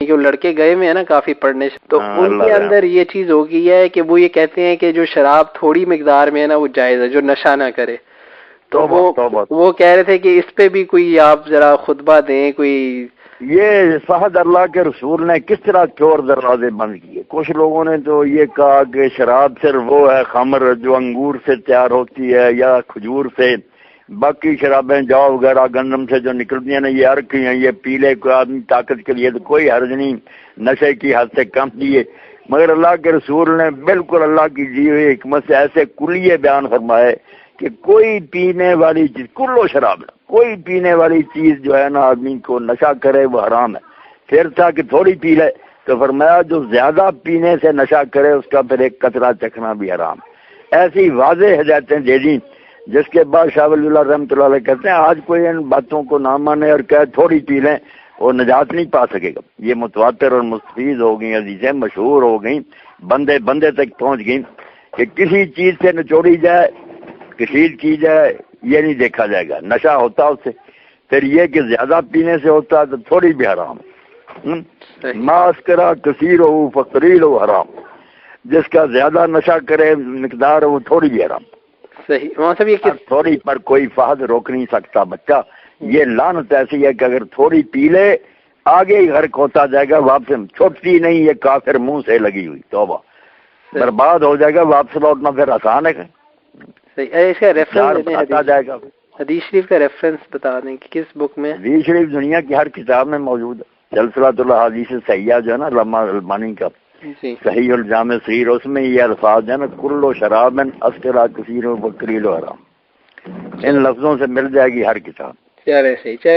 کہ وہ لڑکے گئے ہوئے ہیں نا کافی پڑھنے سے، تو ان کے اندر یہ چیز ہو گئی ہے کہ وہ یہ کہتے ہیں کہ جو شراب تھوڑی مقدار میں ہے نا وہ جائز ہے، جو نشہ نہ کرے. تو وہ کہہ رہے تھے کہ اس پہ بھی کوئی آپ ذرا خطبہ دیں. کوئی یہ فہد اللہ کے رسول نے کس طرح چور دروازے بند کیے. کچھ لوگوں نے تو یہ کہا کہ شراب صرف وہ ہے خمر جو انگور سے تیار ہوتی ہے یا کھجور سے، باقی شرابیں جو وغیرہ گندم سے جو نکلتی ہیں نا یہ ارکی ہیں، یہ پیلے کو آدمی طاقت کے لیے تو کوئی حرج نہیں، نشے کی حد سے کم دیے. مگر اللہ کے رسول نے بالکل اللہ کی دی ہوئی حکمت سے ایسے کلیے بیان فرمائے کہ کوئی پینے والی چیز، کلو شراب، کوئی پینے والی چیز جو ہے نا آدمی کو نشہ کرے وہ حرام ہے. پھر تھا کہ تھوڑی پی لے، تو فرمایا جو زیادہ پینے سے نشہ کرے اس کا پھر ایک قطرہ چکھنا بھی حرام. ایسی واضح ہدایتیں دے دیں، جس کے بعد شاہ ولی اللہ رحمۃ اللہ علیہ کہتے ہیں آج کوئی ان باتوں کو نہ مانے اور کہے تھوڑی پی لیں، وہ نجات نہیں پا سکے گا. یہ متواتر اور مستفیض ہو گئی، حدیثیں مشہور ہو گئیں، بندے بندے تک پہنچ گئیں کہ کسی چیز سے نچوڑی جائے، کشید کی جائے، یہ نہیں دیکھا جائے گا نشہ ہوتا اس سے. پھر یہ کہ زیادہ پینے سے ہوتا ہے تو تھوڑی بھی حرام. ماسکرا کثیر ہو فقریل ہو حرام، جس کا زیادہ نشہ کرے مقدار وہ تھوڑی بھی حرام. صحیح. صاحب یہ تھوڑی پر کوئی فہد روک نہیں سکتا بچہ. یہ لعنت ایسی ہے کہ اگر تھوڑی پی لے آگے ہی غرق ہوتا جائے گا، واپس چھوٹتی نہیں. یہ کافر منہ سے لگی ہوئی توبہ، برباد ہو جائے گا. واپس لوٹنا پھر آسان ہے. اس کا ریفرنس بتاتا جائے گا. حدیث شریف کا ریفرنس بتا دیں کہ کس بک میں؟ حدیث شریف دنیا کی ہر کتاب میں موجود ہے. سلسلۃ الاحادیث صحیحہ جو ہے نا علامہ البانی کا صحیح الجامع صغیر، اس میں یہ الفاظ ہیں نا کلو شراب اسکرا کثیر و بکریل و حرام، ان لفظوں سے مل جائے گی ہر کتاب. چلے صحیح.